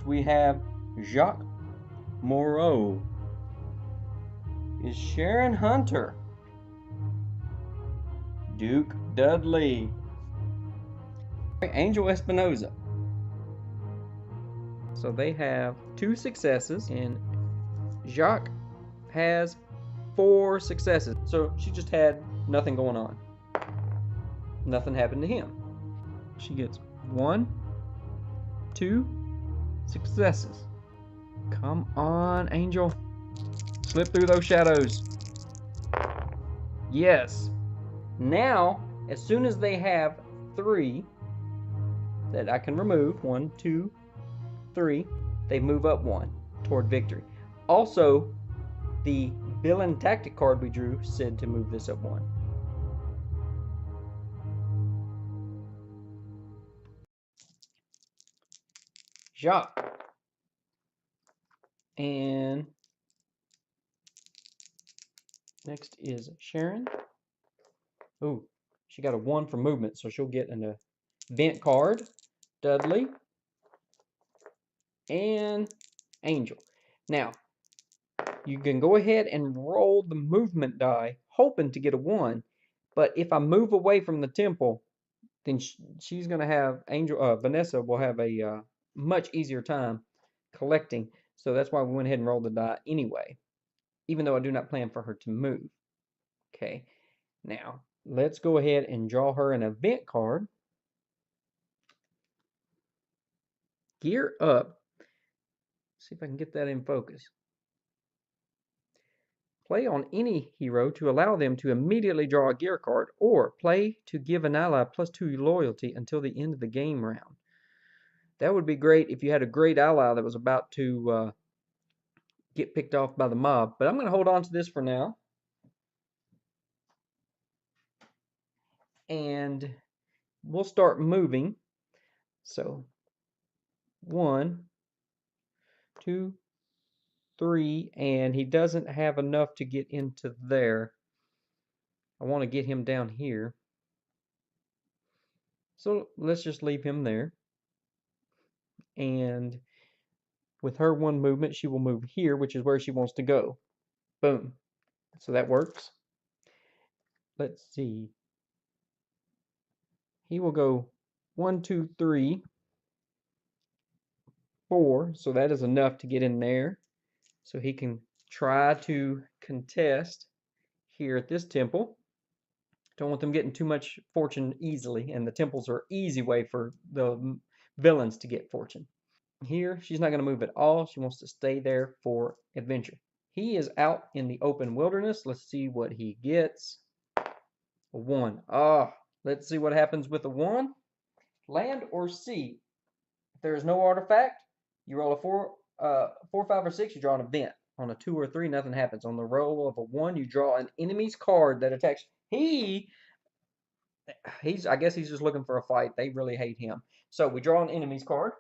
we have Jacques Moreau. Is Sharon Hunter. Duke Dudley. Angel Espinoza. So they have 2 successes, and Jacques has 4 successes. So she just had nothing going on. Nothing happened to him. She gets 1, 2 successes. Come on, Angel. Slip through those shadows. Yes. Now, as soon as they have 3 that I can remove, 1, 2, 3, they move up 1 toward victory. Also, the villain tactic card we drew said to move this up 1. Jacques. And next is Sharon. Oh, she got a 1 for movement, so she'll get an event card. Dudley. And Angel. Now, you can go ahead and roll the movement die, hoping to get a 1. But if I move away from the temple, then she's going to have Vanessa will have a much easier time collecting. So that's why we went ahead and rolled the die anyway, even though I do not plan for her to move. Okay, now let's go ahead and draw her an event card. Gear up. See if I can get that in focus. Play on any hero to allow them to immediately draw a gear card, or play to give an ally +2 loyalty until the end of the game round. That would be great if you had a great ally that was about to get picked off by the mob. But I'm going to hold on to this for now. And we'll start moving. So 1, 2, 3, and he doesn't have enough to get into there. I want to get him down here. So let's just leave him there. And with her 1 movement, she will move here, which is where she wants to go. Boom. So that works. Let's see. He will go 1, 2, 3, 4. So that is enough to get in there. So he can try to contest here at this temple. Don't want them getting too much fortune easily, and the temples are easy way for the villains to get fortune. Here, she's not going to move at all. She wants to stay there for adventure. He is out in the open wilderness. Let's see what he gets. A 1. Let's see what happens with a 1. Land or sea. If there is no artifact, you roll a 4, 4, 5, or 6, you draw an event. On a 2 or 3, nothing happens. On the roll of a 1, you draw an enemy's card that attacks. I guess he's just looking for a fight. They really hate him. So we draw an enemy's card.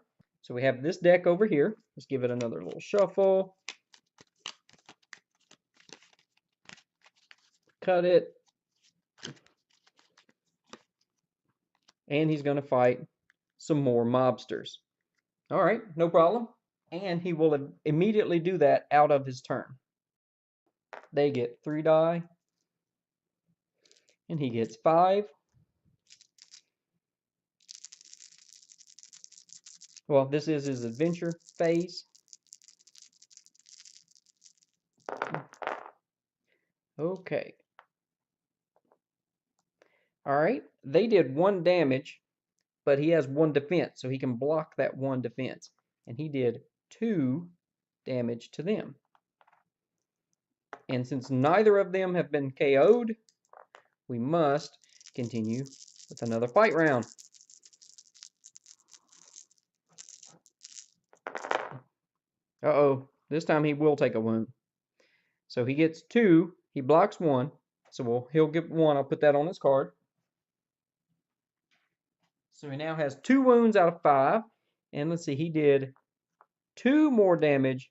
So we have this deck over here. Let's give it another little shuffle. Cut it. And he's going to fight some more mobsters. All right, no problem. And he will immediately do that out of his turn. They get 3 die. And he gets 5. Well, this is his adventure phase. Okay. All right. They did 1 damage, but he has 1 defense, so he can block that 1 defense. And he did 2 damage to them. And since neither of them have been KO'd, we must continue with another fight round. Uh-oh. This time he will take a wound. So he gets 2. He blocks 1. So he'll get 1. I'll put that on his card. So he now has 2 wounds out of 5. And let's see, he did 2 more damage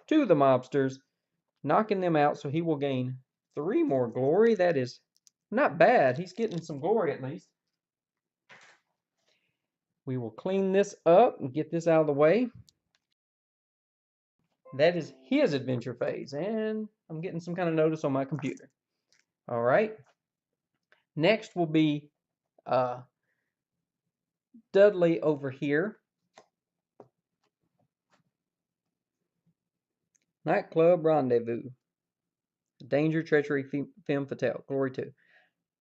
to the mobsters, knocking them out. So he will gain 3 more glory. That is not bad. He's getting some glory at least. We will clean this up and get this out of the way. That is his adventure phase, and I'm getting some kind of notice on my computer. All right. Next will be Dudley over here. Nightclub Rendezvous. Danger, treachery, femme fatale. Glory 2.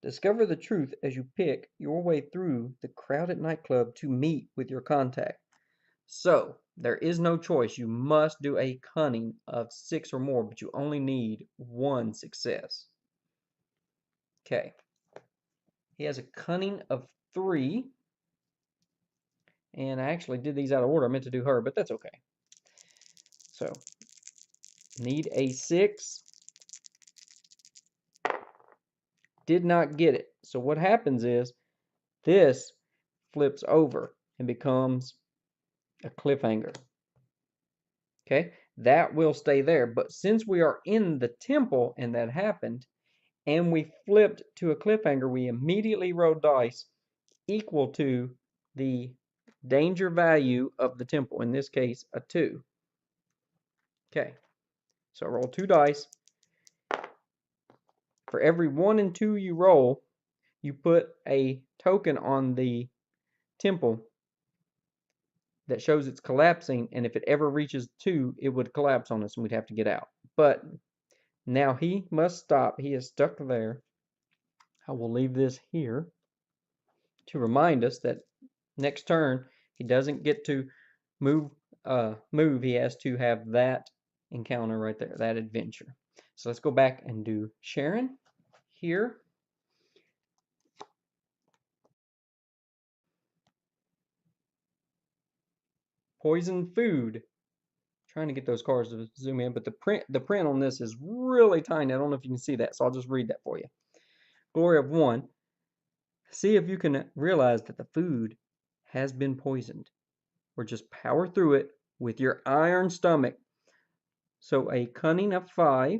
Discover the truth as you pick your way through the crowded nightclub to meet with your contact. So, there is no choice. You must do a cunning of 6 or more, but you only need 1 success. Okay. He has a cunning of 3. And I actually did these out of order. I meant to do her, but that's okay. So, need a 6. Did not get it. So what happens is this flips over and becomes a cliffhanger. Okay, that will stay there. But since we are in the temple and that happened, and we flipped to a cliffhanger, we immediately rolled dice equal to the danger value of the temple. In this case, a 2. Okay, so roll 2 dice. For every 1 and 2 you roll, you put a token on the temple that shows it's collapsing, and if it ever reaches 2, it would collapse on us and we'd have to get out. But now he must stop. He is stuck there. I will leave this here to remind us that next turn he doesn't get to move. He has to have that encounter right there, that adventure. So let's go back and do Sharon here. Poison food. Trying to get those cards to zoom in, but the print on this is really tiny. I don't know if you can see that, so I'll just read that for you. Glory of 1. See if you can realize that the food has been poisoned, or just power through it with your iron stomach. So a cunning of 5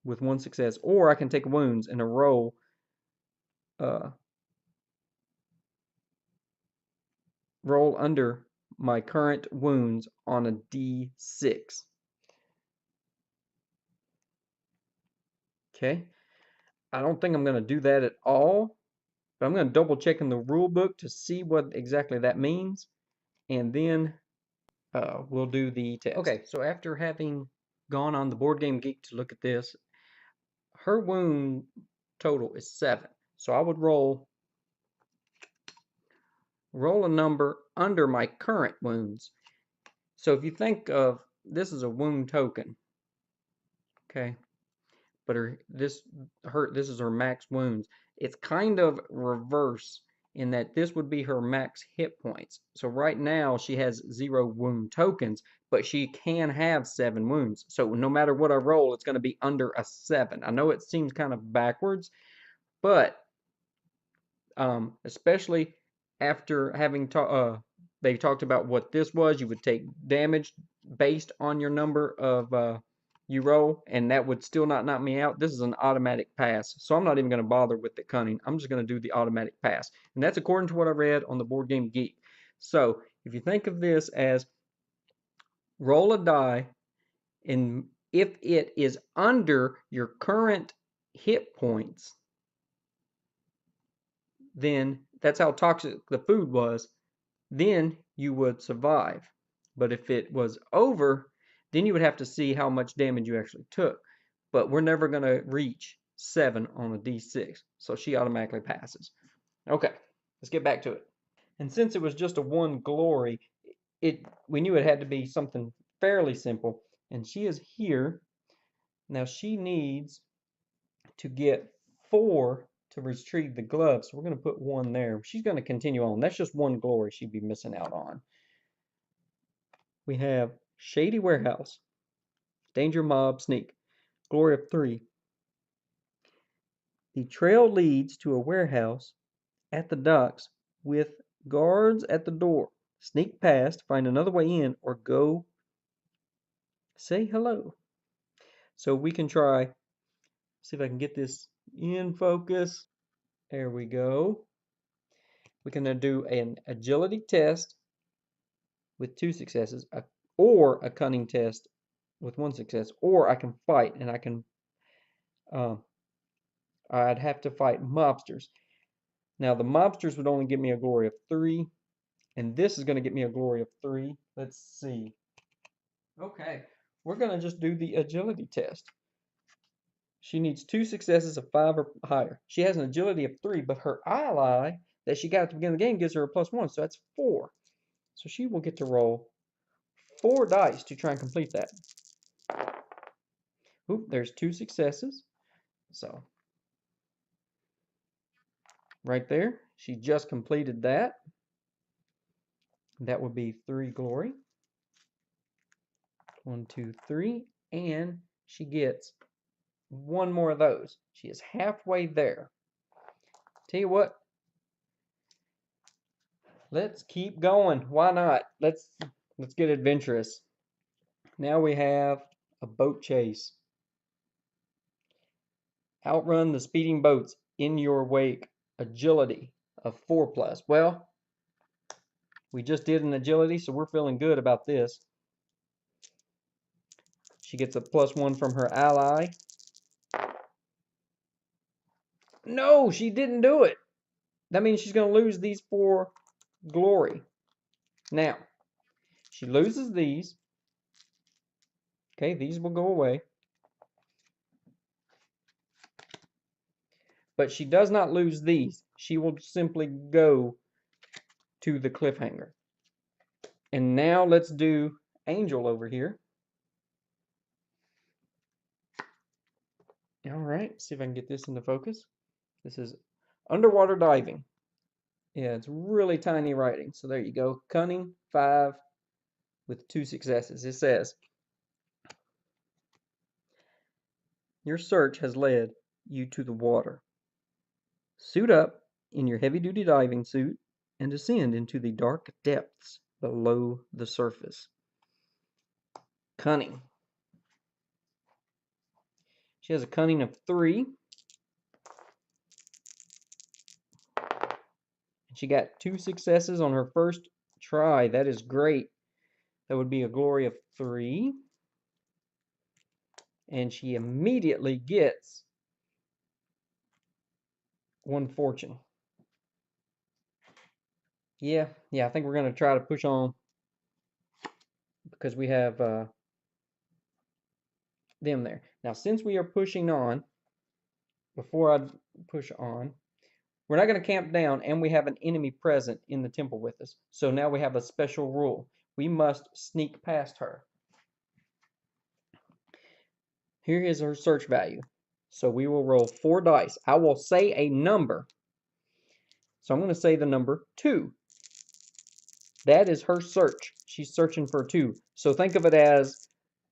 with 1 success, or I can take wounds and a roll under my current wounds on a D6. Okay, I don't think I'm going to do that at all, but I'm going to double check in the rule book to see what exactly that means, and then we'll do the test. Okay, so after having gone on the Board Game Geek to look at this, her wound total is 7. So I would roll a number under my current wounds. So if you think of this is a wound token, okay, but this is her max wounds. It's kind of reverse in that this would be her max hit points. So right now she has 0 wound tokens, but she can have 7 wounds. So no matter what I roll, it's going to be under a 7. I know it seems kind of backwards, but especially after having they talked about what this was, you would take damage based on your number of you roll, and that would still not knock me out. This is an automatic pass, so I'm not even going to bother with the cunning. I'm just going to do the automatic pass, and that's according to what I read on the Board Game Geek. So if you think of this as roll a die, and if it is under your current hit points, then that's how toxic the food was, then you would survive. But if it was over, then you would have to see how much damage you actually took. But we're never going to reach 7 on a D6, so she automatically passes. Okay, let's get back to it. And since it was just a 1 glory, we knew it had to be something fairly simple. And she is here. Now she needs to get 4 to retrieve the glove, so we're going to put 1 there. She's going to continue on. That's just 1 glory she'd be missing out on. We have Shady Warehouse, Danger Mob Sneak, Glory of 3. The trail leads to a warehouse at the docks with guards at the door. Sneak past, find another way in, or go say hello. So we can try, see if I can get this in focus. There we go. We can do an agility test with 2 successes, a or a cunning test with 1 success, or I can fight, and I can, I'd have to fight mobsters. Now, the mobsters would only give me a glory of 3, and this is going to get me a glory of 3. Let's see. Okay, we're going to just do the agility test. She needs 2 successes of 5 or higher. She has an agility of 3, but her ally that she got at the beginning of the game gives her a +1, so that's 4. So she will get to roll 4 dice to try and complete that. Oop, there's 2 successes. So, right there, she just completed that. That would be 3 glory. 1, 2, 3, and she gets 1 more of those. She is halfway there. Tell you what, let's keep going. Why not? Let's get adventurous. Now we have a boat chase. Outrun the speeding boats in your wake. Agility of 4+. Well, we just did an agility, so we're feeling good about this. She gets a +1 from her ally. No, she didn't do it. That means she's going to lose these 4 glory. Now, she loses these. Okay, these will go away. But she does not lose these. She will simply go to the cliffhanger. And now let's do Angel over here. All right, see if I can get this into focus. This is underwater diving. Yeah, it's really tiny writing. So there you go. Cunning, 5 with 2 successes. It says, your search has led you to the water. Suit up in your heavy-duty diving suit and descend into the dark depths below the surface. Cunning. She has a cunning of 3. She got 2 successes on her first try. That is great. That would be a glory of 3. And she immediately gets 1 fortune. Yeah, I think we're going to try to push on because we have them there. Now, since we are pushing on, before I push on, we're not going to camp down, and we have an enemy present in the temple with us. So now we have a special rule. We must sneak past her. Here is her search value. So we will roll 4 dice. I will say a number. So I'm going to say the number 2. That is her search. She's searching for 2. So think of it as,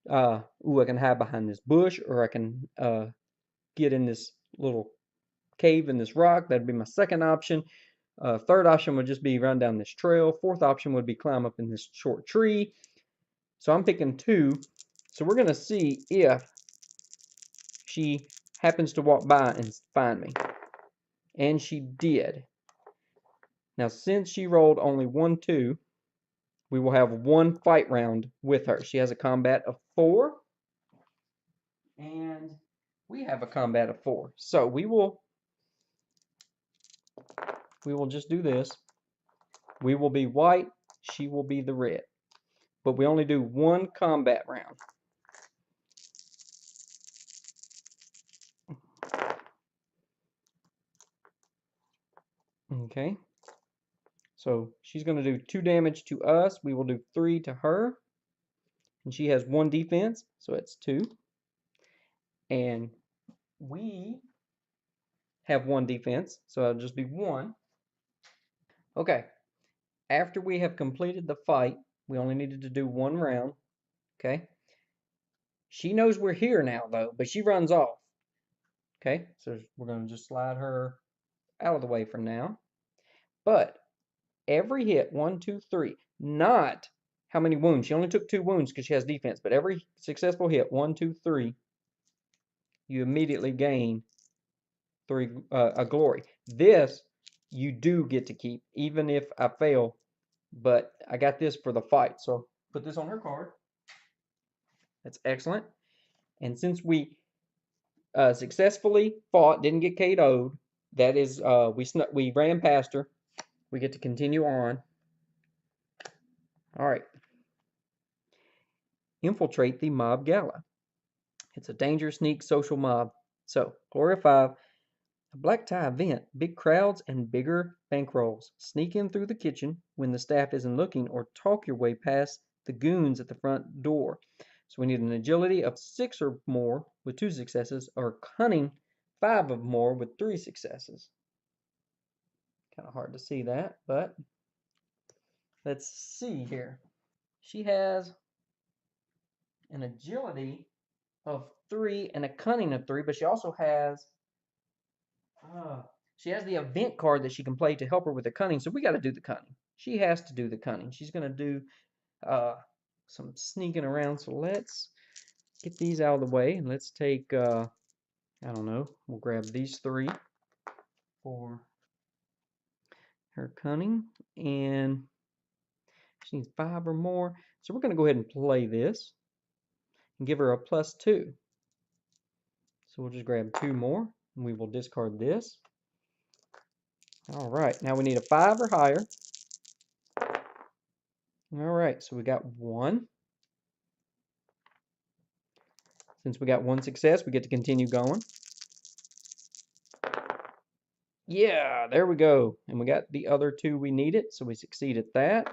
I can hide behind this bush, or I can get in this little cave in this rock. That'd be my second option. Third option would just be run down this trail. Fourth option would be climb up in this short tree. So I'm picking 2. So we're going to see if she happens to walk by and find me. And she did. Now, since she rolled only 1, 2, we will have 1 fight round with her. She has a combat of 4. And we have a combat of 4. So we will just do this. We will be white. She will be the red. But we only do 1 combat round. Okay. So she's going to do 2 damage to us. We will do 3 to her. And she has 1 defense, so it's 2. And we have 1 defense, so it'll just be 1. Okay. After we have completed the fight, we only needed to do 1 round. Okay. She knows we're here now, though, but she runs off. Okay. So we're going to just slide her out of the way for now. But every hit, 1, 2, 3, not how many wounds. She only took 2 wounds because she has defense, but every successful hit, 1, 2, 3, you immediately gain 3 a glory. This you do get to keep, even if I fail, but I got this for the fight, so put this on her card. That's excellent. And since we successfully fought, didn't get KO'd, that is, we ran past her. We get to continue on. All right. Infiltrate the mob gala. It's a dangerous, sneak, social mob. So, Gloria 5, a black tie event, big crowds and bigger bankrolls. Sneak in through the kitchen when the staff isn't looking, or talk your way past the goons at the front door. So we need an agility of 6 or more with 2 successes, or cunning 5 or more with 3 successes. Kind of hard to see that, but let's see here. She has an agility of 3 and a cunning of 3, but she also has the event card that she can play to help her with the cunning, so we got to do the cunning. She has to do the cunning. She's going to do some sneaking around, so let's get these out of the way, and let's take, I don't know, we'll grab these 3 for her cunning, and she needs 5 or more, so we're going to go ahead and play this and give her a +2. So we'll just grab 2 more, and we will discard this. All right, now we need a 5 or higher. All right, so we got 1. Since we got 1 success, we get to continue going. Yeah, there we go. And we got the other 2 we needed, so we succeed at that.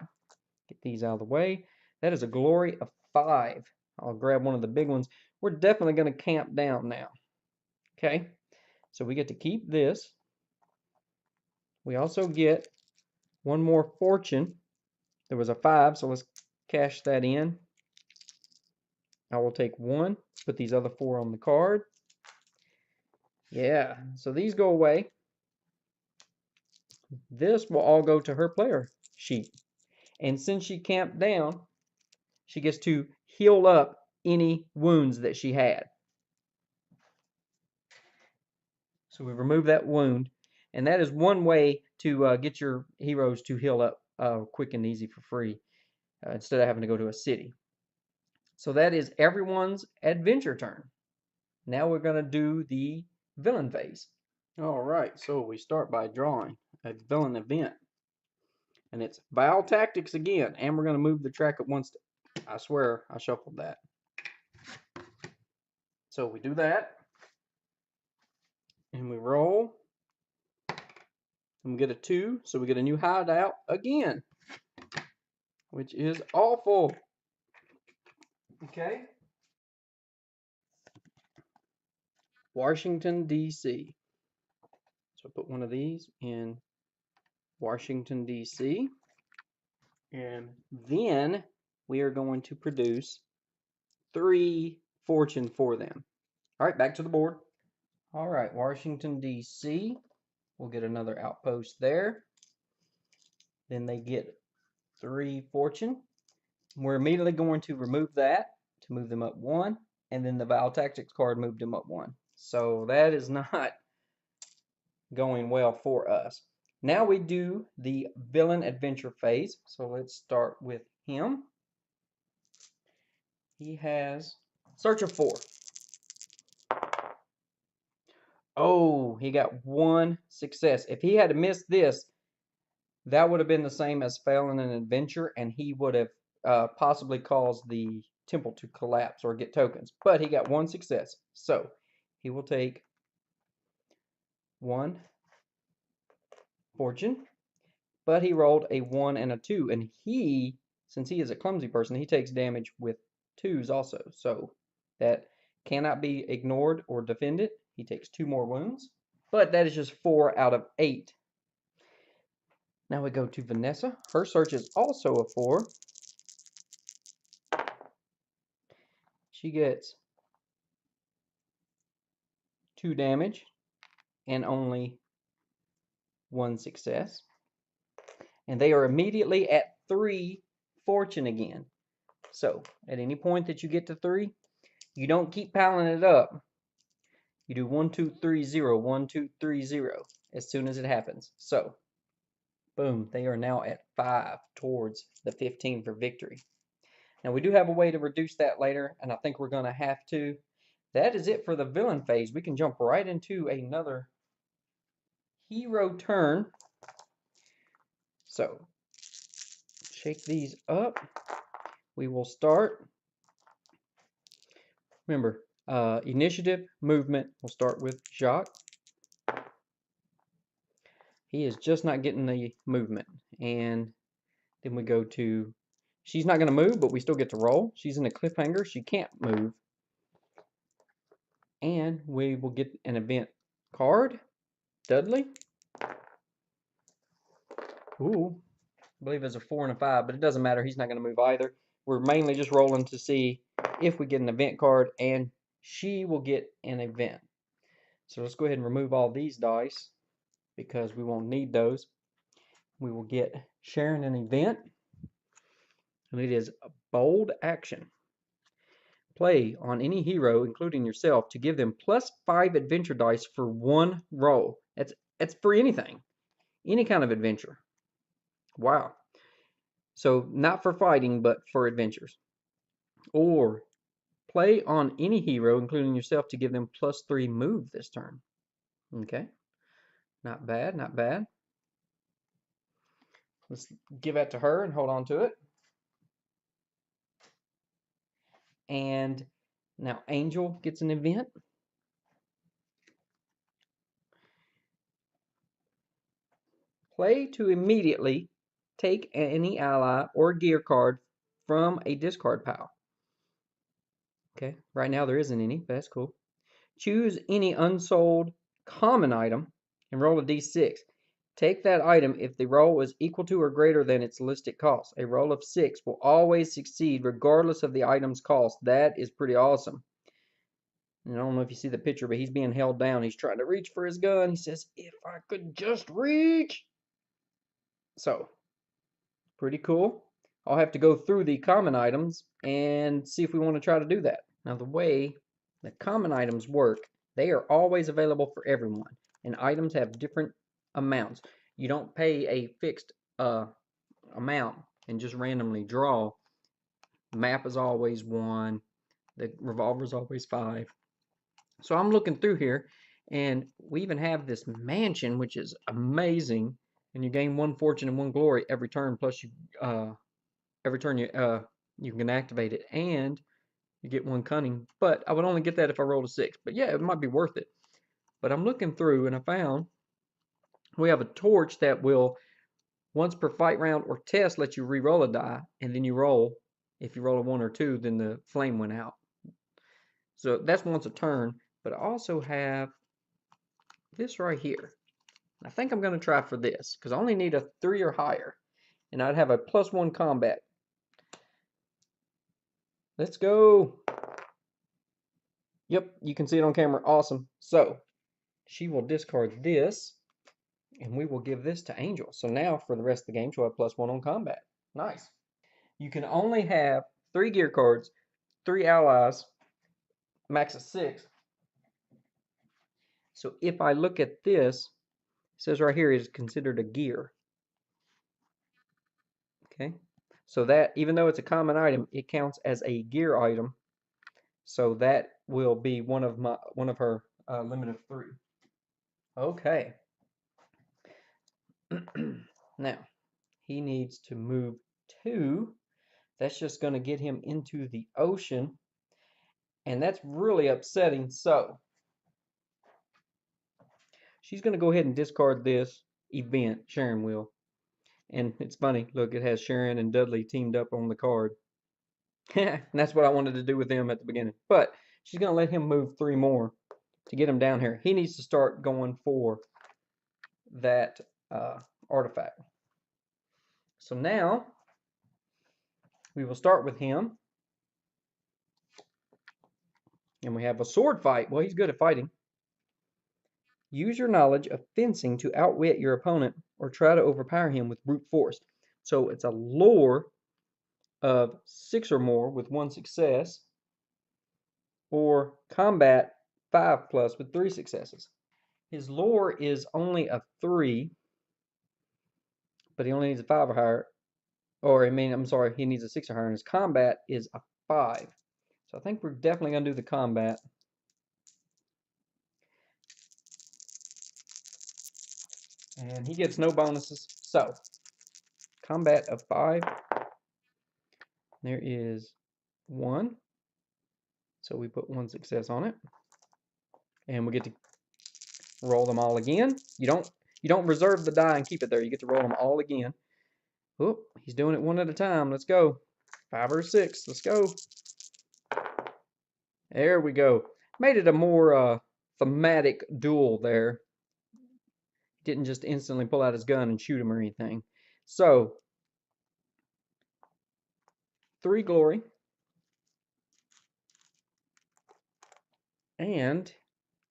Get these out of the way. That is a glory of 5. I'll grab one of the big ones. We're definitely going to camp down now. Okay, so we get to keep this. We also get 1 more fortune. There was a 5, so let's cash that in. I will take 1, put these other 4 on the card. Yeah, so these go away. This will all go to her player sheet. And since she camped down, she gets to heal up any wounds that she had. So we remove that wound. And that is one way to get your heroes to heal up quick and easy for free instead of having to go to a city. So that is everyone's adventure turn. Now we're going to do the villain phase. All right, so we start by drawing a villain event. And it's Vile Tactics again. And we're going to move the track at once. I swear I shuffled that. So we do that. And we roll. And we get a 2. So we get a new hideout again. Which is awful. Okay. Washington, D.C. So I put one of these in Washington, D.C. And then we are going to produce 3 fortune for them. All right, back to the board. All right, Washington, D.C. We'll get another outpost there. Then they get 3 fortune. We're immediately going to remove that to move them up 1. And then the Vile Tactics card moved them up 1. So that is not going well for us. Now we do the villain adventure phase. So let's start with him. He has Search of 4. Oh, he got 1 success. If he had missed this, that would have been the same as failing an adventure, and he would have possibly caused the temple to collapse or get tokens. But he got 1 success. So he will take 1 fortune. But he rolled a 1 and a 2. And he, since he is a clumsy person, he takes damage with 2s also. So that cannot be ignored or defended. He takes 2 more wounds. But that is just 4 out of 8. Now we go to Vanessa. Her search is also a 4. She gets 2 damage and only 1 success. And they are immediately at 3 fortune again. So at any point that you get to 3, you don't keep piling it up. You do 1, 2, 3, 0, 1, 2, 3, 0 as soon as it happens. So boom, they are now at 5 towards the 15 for victory. Now we do have a way to reduce that later, and I think we're going to have to. That is it for the villain phase. We can jump right into another hero turn. So, shake these up. We will start. Remember, initiative, movement. We'll start with Jacques. He is just not getting the movement. And then we go to, she's not going to move, but we still get to roll. She's in a cliffhanger. She can't move. And we will get an event card. Dudley. Ooh, I believe it's a 4 and a 5, but it doesn't matter. He's not going to move either. We're mainly just rolling to see if we get an event card, and she will get an event. So let's go ahead and remove all these dice because we won't need those. We will get Sharon an event, and it is a bold action. Play on any hero, including yourself, to give them +5 adventure dice for 1 roll. That's for anything, any kind of adventure. Wow. So not for fighting, but for adventures. Or play on any hero, including yourself, to give them +3 move this turn. Okay. Not bad, not bad. Let's give that to her and hold on to it. And now Angel gets an event. Play to immediately take any ally or gear card from a discard pile. Okay, right now there isn't any, but that's cool. Choose any unsold common item and roll a d6. Take that item if the roll is equal to or greater than its listed cost. A roll of 6 will always succeed regardless of the item's cost. That is pretty awesome. And I don't know if you see the picture, but he's being held down. He's trying to reach for his gun. He says, if I could just reach. So, pretty cool. I'll have to go through the common items and see if we want to try to do that. Now, the way the common items work, they are always available for everyone. And items have different amounts. You don't pay a fixed amount and just randomly draw. Map is always 1. The revolver is always 5. So I'm looking through here, and we even have this mansion, which is amazing. And you gain 1 fortune and 1 glory every turn. Plus, every turn you can activate it, and you get 1 cunning. But I would only get that if I rolled a 6. But yeah, it might be worth it. But I'm looking through, and I found we have a torch that will, once per fight round or test, let you re-roll a die, and then you roll. If you roll a 1 or 2, then the flame went out. So that's once a turn. But I also have this right here. I think I'm going to try for this because I only need a 3 or higher, and I'd have a +1 combat. Let's go. Yep, you can see it on camera. Awesome. So she will discard this, and we will give this to Angel. So now for the rest of the game, she'll have +1 on combat. Nice. You can only have 3 gear cards, 3 allies, max of 6. So if I look at this, it says right here is considered a gear. Okay, so that even though it's a common item, it counts as a gear item. So that will be one of her limit of 3. Okay. Now he needs to move 2. That's just going to get him into the ocean, and that's really upsetting. So she's going to go ahead and discard this event. Sharon will. And it's funny, look, it has Sharon and Dudley teamed up on the card. And that's what I wanted to do with them at the beginning. But she's going to let him move 3 more to get him down here. He needs to start going for that artifact. So now we will start with him. And we have a sword fight. Well, he's good at fighting. Use your knowledge of fencing to outwit your opponent or try to overpower him with brute force. So it's a lore of 6 or more with 1 success, or combat 5+ with 3 successes. His lore is only a 3, but he only needs a 5 or higher. Or, I mean, I'm sorry, he needs a 6 or higher, and his combat is a 5. So I think we're definitely going to do the combat. And he gets no bonuses. So, combat of 5. There is 1. So we put 1 success on it. And we get to roll them all again. You don't reserve the die and keep it there. You get to roll them all again. Oh, he's doing it one at a time. Let's go. 5 or 6. Let's go. There we go. Made it a more thematic duel there. Didn't just instantly pull out his gun and shoot him or anything. So, 3 glory. And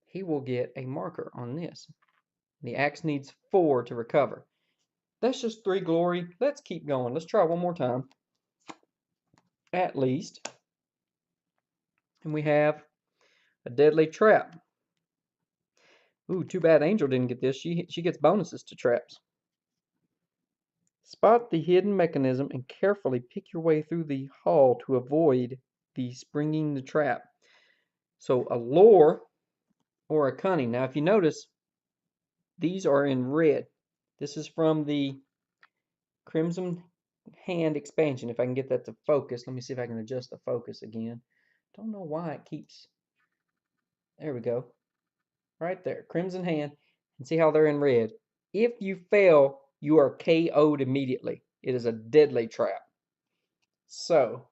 he will get a marker on this. The axe needs 4 to recover. That's just 3 glory. Let's keep going. Let's try one more time. At least. And we have a deadly trap. Ooh, too bad Angel didn't get this. She gets bonuses to traps. Spot the hidden mechanism and carefully pick your way through the hall to avoid the springing the trap. So a lore or a cunning. Now if you notice, these are in red. This is from the Crimson Hand expansion. If I can get that to focus. Let me see if I can adjust the focus again. Don't know why it keeps... There we go. Right there. Crimson Hand. And see how they're in red. If you fail, you are KO'd immediately. It is a deadly trap. So,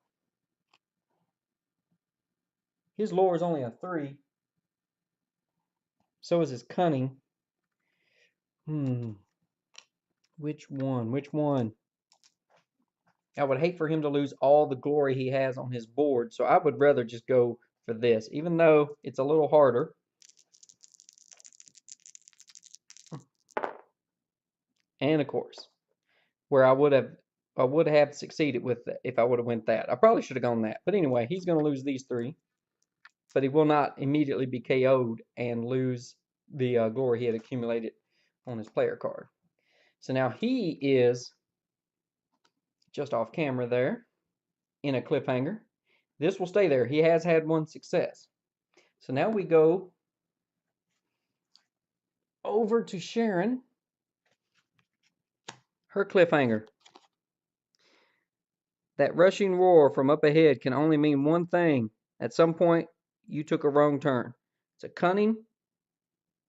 his lore is only a 3. So is his cunning. Which one? Which one? I would hate for him to lose all the glory he has on his board, so I would rather just go for this, even though it's a little harder. And of course, where I would have succeeded with that if I would have went that. I probably should have gone that. But anyway, he's going to lose these 3. But he will not immediately be KO'd and lose the glory he had accumulated on his player card. So now he is just off camera there in a cliffhanger. This will stay there. He has had 1 success. So now we go over to Sharon. Her cliffhanger. That rushing roar from up ahead can only mean one thing. At some point, you took a wrong turn. It's a cunning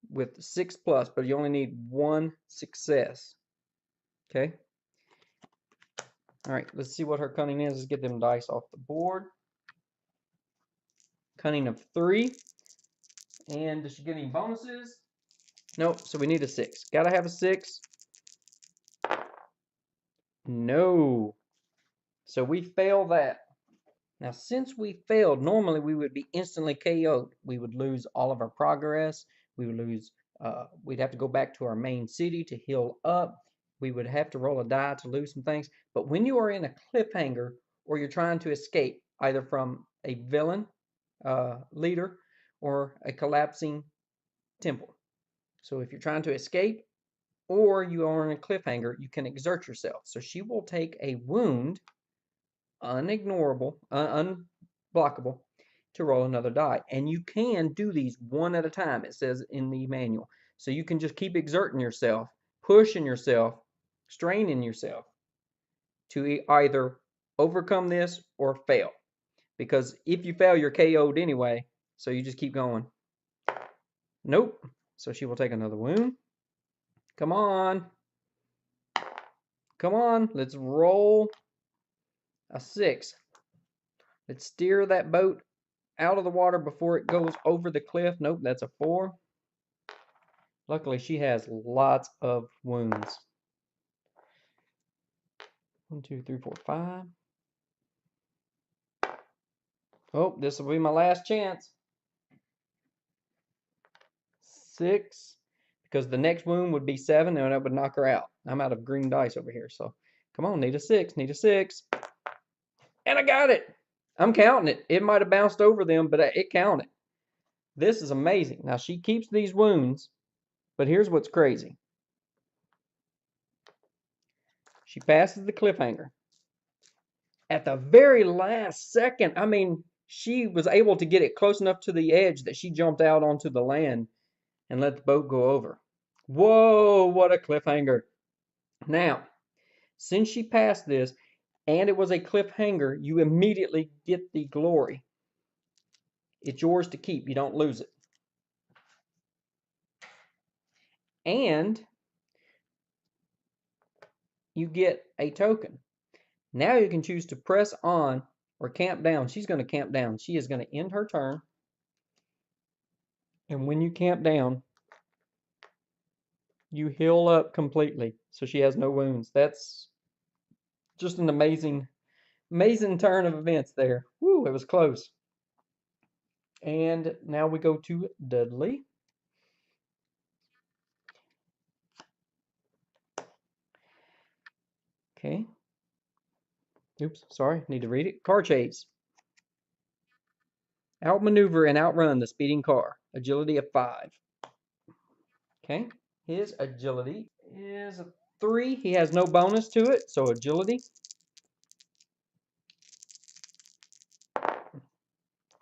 with 6+, but you only need 1 success. Okay? Alright, let's see what her cunning is. Let's get them dice off the board. Cunning of 3. And does she get any bonuses? Nope, so we need a 6. Gotta have a 6. No. So we fail that. Now, since we failed, normally we would be instantly KO'd. We would lose all of our progress. We would lose, we'd have to go back to our main city to heal up. We would have to roll a die to lose some things. But when you are in a cliffhanger or you're trying to escape either from a villain leader or a collapsing temple. So if you're trying to escape or you are in a cliffhanger, you can exert yourself. So she will take a wound, unignorable, unblockable, to roll another die. And you can do these 1 at a time, it says in the manual. So you can just keep exerting yourself, pushing yourself, straining yourself to either overcome this or fail. Because if you fail, you're KO'd anyway. So you just keep going. Nope. So she will take another wound. Come on. Come on. Let's roll a 6. Let's steer that boat out of the water before it goes over the cliff. Nope, that's a 4. Luckily, she has lots of wounds. 1, 2, 3, 4, 5. Oh, this will be my last chance. 6. Because the next wound would be 7, and that would knock her out. I'm out of green dice over here, so come on, need a 6, need a 6. And I got it. I'm counting it. It might have bounced over them, but it counted. This is amazing. Now, she keeps these wounds, but here's what's crazy. She passes the cliffhanger. at the very last second. I mean, she was able to get it close enough to the edge that she jumped out onto the land and let the boat go over. Whoa, what a cliffhanger. Now, since she passed this and it was a cliffhanger, you immediately get the glory. It's yours to keep. You don't lose it. And you get a token. Now you can choose to press on or camp down. She's going to camp down. She is going to end her turn. And when you camp down, you heal up completely. So she has no wounds. That's just an amazing turn of events there. Woo, it was close. And now we go to Dudley. Okay. Oops, sorry, need to read it. Car chase. Outmaneuver and outrun the speeding car. Agility of 5. Okay. His agility is a 3. He has no bonus to it, so agility.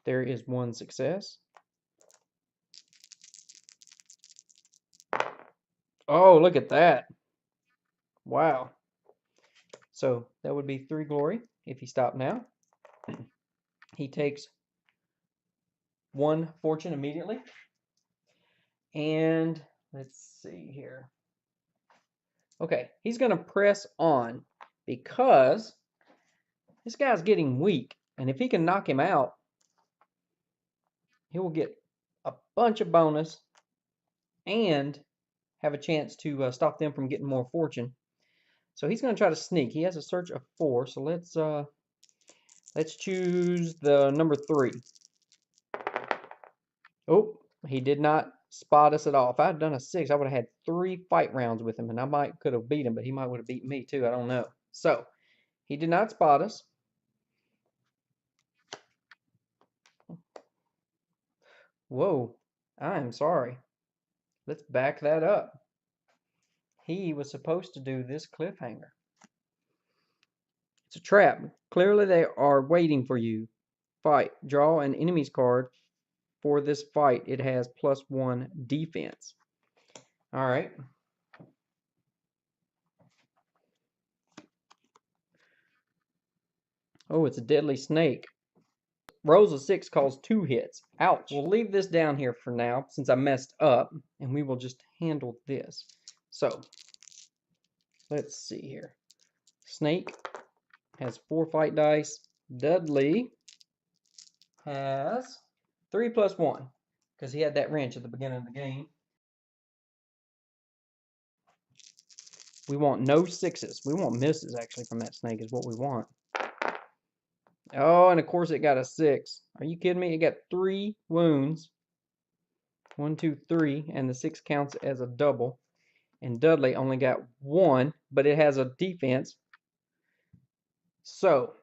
There is 1 success. Oh, look at that. Wow. So that would be 3 glory if he stopped now. He takes 1 fortune immediately. And let's see here. Okay, he's going to press on because this guy's getting weak. And if he can knock him out, he will get a bunch of bonus and have a chance to stop them from getting more fortune. So he's going to try to sneak. He has a search of 4, so let's choose the number 3. Oh, he did not spot us at all. If I had done a 6, I would have had 3 fight rounds with him, and I could have beat him, but he might would have beaten me too. I don't know. So he did not spot us. Whoa, I'm sorry. Let's back that up. He was supposed to do this cliffhanger. It's a trap. Clearly they are waiting for you. Fight. Draw an enemy's card. For this fight, it has +1 defense. All right. Oh, it's a deadly snake. Rolls of 6 calls 2 hits. Ouch. We'll leave this down here for now since I messed up, and we will just handle this. So, let's see here. Snake has 4 fight dice. Dudley has 3 + 1 because he had that wrench at the beginning of the game. We want no 6s. We want misses actually from that snake is what we want. Oh, and of course it got a 6. Are you kidding me? It got 3 wounds. 1, 2, 3, and the 6 counts as a double. And Dudley only got 1, but it has a defense. So,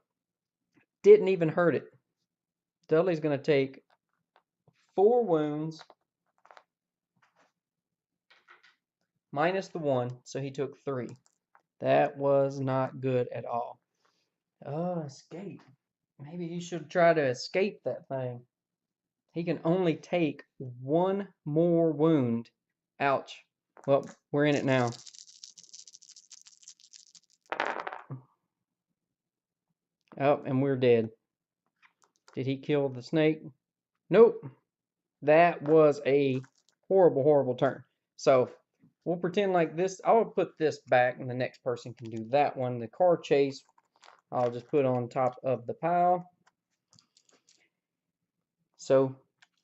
didn't even hurt it. Dudley's going to take 4 wounds minus the 1, so he took 3. That was not good at all. Oh, escape. Maybe he should try to escape that thing. He can only take 1 more wound. Ouch. Well, we're in it now. Oh, and we're dead. Did he kill the snake? Nope. That was a horrible, horrible turn. So, we'll pretend like this. I'll put this back, and the next person can do that one. The car chase, I'll just put on top of the pile. So,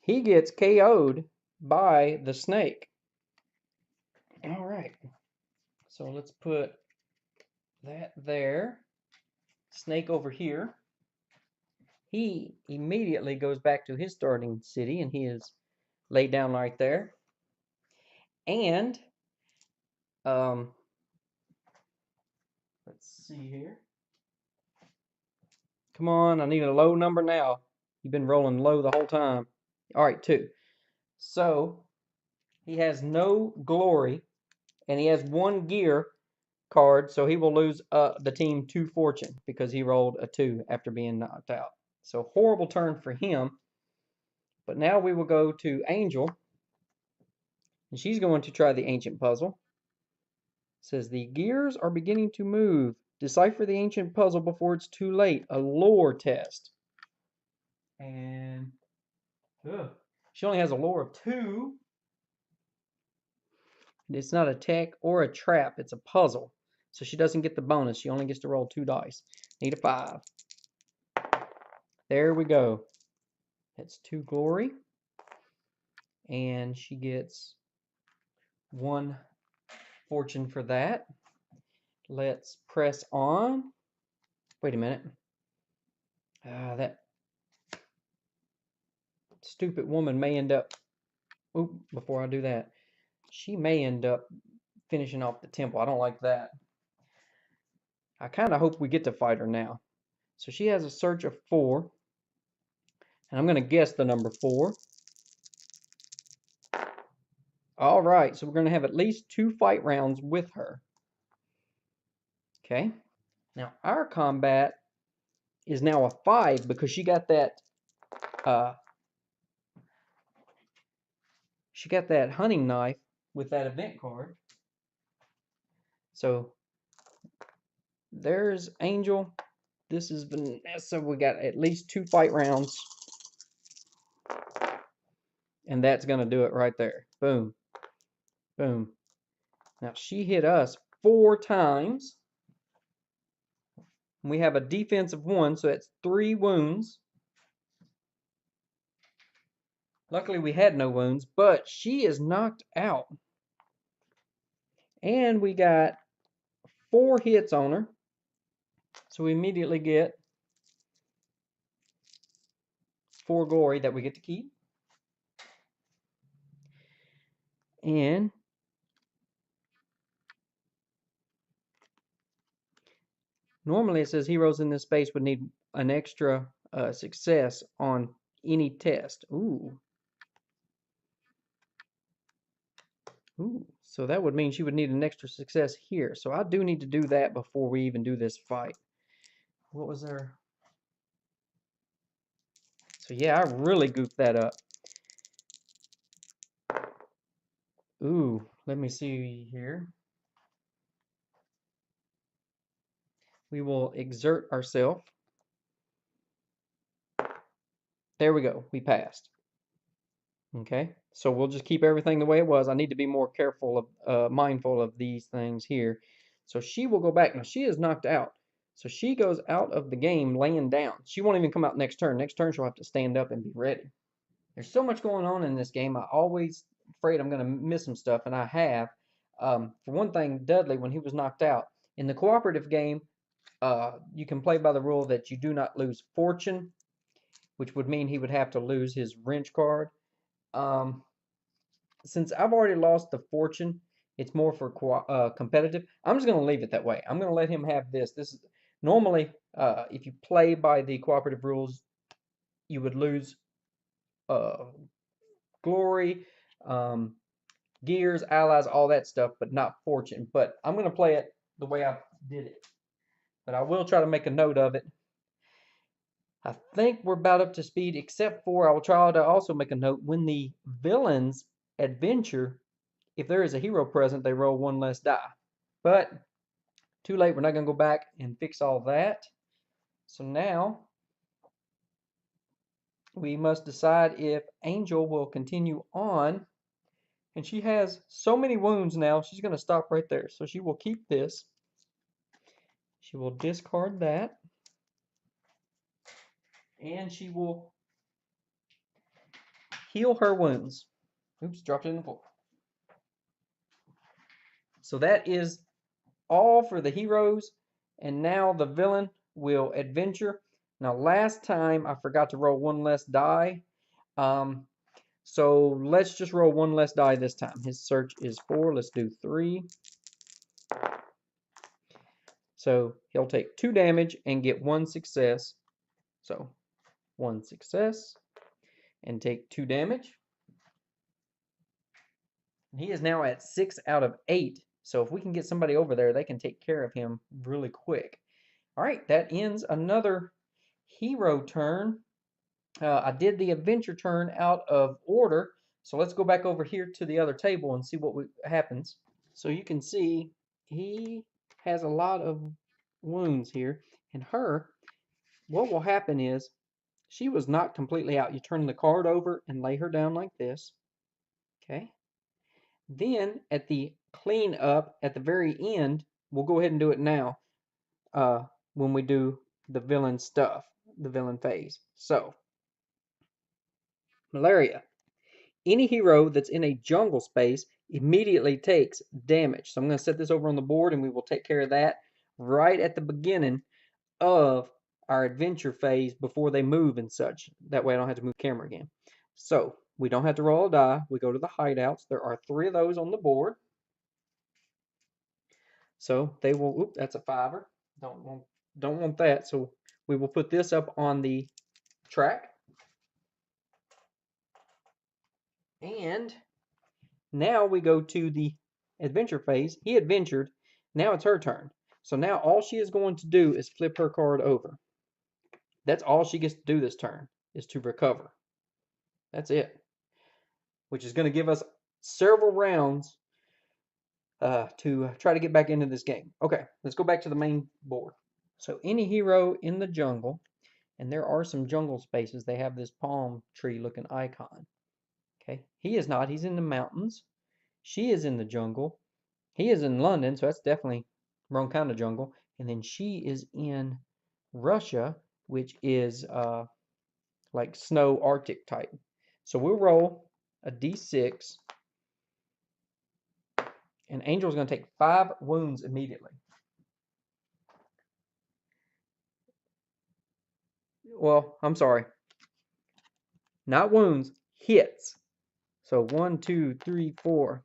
he gets KO'd by the snake. All right. So, let's put that there. Snake over here. He immediately goes back to his starting city, and he is laid down right there. And let's see here. Come on, I need a low number now. You've been rolling low the whole time. All right, 2. So he has no glory, and he has 1 gear card, so he will lose the team 2 fortune because he rolled a 2 after being knocked out. So horrible turn for him. But now we will go to Angel, and she's going to try the ancient puzzle. It says the gears are beginning to move. Decipher the ancient puzzle before it's too late. A lore test. And she only has a lore of 2. It's not a tech or a trap. It's a puzzle. So she doesn't get the bonus. She only gets to roll 2 dice. Need a 5. There we go. That's 2 glory. And she gets 1 fortune for that. Let's press on. Wait a minute. That stupid woman may end up... Oop, before I do that. She may end up finishing off the temple. I don't like that. I kind of hope we get to fight her now. So she has a search of 4. And I'm going to guess the number 4. All right, so we're going to have at least 2 fight rounds with her. Okay. Now our combat is now a 5 because she got that hunting knife with that event card. So there's Angel. This is Vanessa. We got at least 2 fight rounds. And that's going to do it right there. Boom. Boom. Now she hit us 4 times. We have a defense of 1, so that's 3 wounds. Luckily we had no wounds, but she is knocked out. And we got 4 hits on her. So we immediately get 4 glory that we get to keep. And normally it says heroes in this space would need an extra success on any test. Ooh. Ooh. So that would mean she would need an extra success here. So I do need to do that before we even do this fight. What was there? So yeah, I really goofed that up. Ooh, let me see here. We will exert ourselves. There we go. We passed. Okay, so we'll just keep everything the way it was. I need to be more careful of, mindful of these things here. So she will go back. Now she is knocked out. So she goes out of the game laying down. She won't even come out next turn. Next turn she'll have to stand up and be ready. There's so much going on in this game. I always afraid I'm going to miss some stuff, and I have. For one thing, Dudley, when he was knocked out, in the cooperative game, you can play by the rule that you do not lose fortune, which would mean he would have to lose his wrench card. Since I've already lost the fortune, it's more for competitive. I'm just going to leave it that way. I'm going to let him have this. This is normally, if you play by the cooperative rules, you would lose glory, gears, allies, all that stuff, but not fortune. But I'm going to play it the way I did it. But I will try to make a note of it. I think we're about up to speed, except for I will try to also make a note when the villains adventure, if there is a hero present, they roll 1 less die. But too late, we're not going to go back and fix all that. So now we must decide if Angel will continue on. And she has so many wounds now, she's going to stop right there. So she will keep this. She will discard that. And she will heal her wounds. Oops, dropped it in the floor. So that is all for the heroes. And now the villain will adventure. Now last time I forgot to roll 1 less die. So let's just roll 1 less die this time. His search is 4. Let's do 3. So he'll take 2 damage and get 1 success. So 1 success and take 2 damage. He is now at 6 out of 8 So if we can get somebody over there, they can take care of him really quick. All right, that ends another hero turn. I did the adventure turn out of order, so let's go back over here to the other table and see what happens. So you can see he has a lot of wounds here, and what will happen is she was not completely out. You turn the card over and lay her down like this. Okay. Then at the clean up at the very end, we'll go ahead and do it now when we do the villain stuff, the villain phase. So, malaria. Any hero that's in a jungle space immediately takes damage. So I'm going to set this over on the board and we will take care of that right at the beginning of our adventure phase before they move and such. That way I don't have to move camera again. So we don't have to roll a die. We go to the hideouts. There are 3 of those on the board. So they will, oop, that's a 5er. Don't want that. So we will put this up on the track. And now we go to the adventure phase. He adventured. Now it's her turn. So now all she is going to do is flip her card over. That's all she gets to do this turn, is to recover. That's it. Which is going to give us several rounds to try to get back into this game. Okay, let's go back to the main board. So any hero in the jungle, and there are some jungle spaces, they have this palm tree looking icon. Okay, he is not. He's in the mountains. She is in the jungle. He is in London, so that's definitely wrong kind of jungle. And then she is in Russia, which is like snow Arctic type. So we'll roll a d6, and Angel's going to take 5 wounds immediately. Well, I'm sorry. Not wounds, hits. So 1, 2, 3, 4,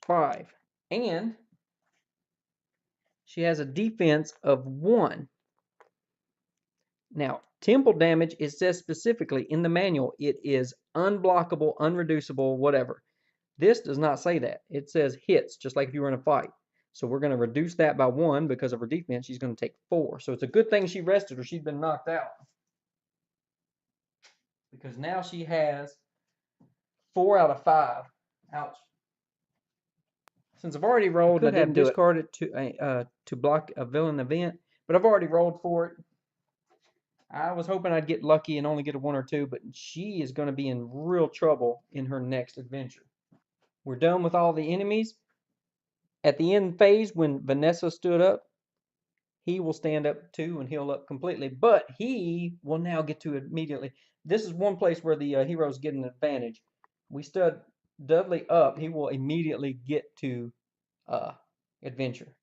5. And she has a defense of 1. Now, temple damage, it says specifically in the manual, it is unblockable, unreducible, whatever. This does not say that. It says hits, just like if you were in a fight. So we're going to reduce that by 1 because of her defense. She's going to take 4. So it's a good thing she rested or she'd been knocked out. Because now she has 4 out of 5. Ouch. Since I've already rolled, I didn't discard it to block a villain event, but I've already rolled for it. I was hoping I'd get lucky and only get a 1 or 2, but she is going to be in real trouble in her next adventure. We're done with all the enemies. At the end phase, when Vanessa stood up, he will stand up too and heal up completely, but he will now get to immediately. This is one place where the heroes get an advantage. We stood Dudley up, he will immediately get to adventure.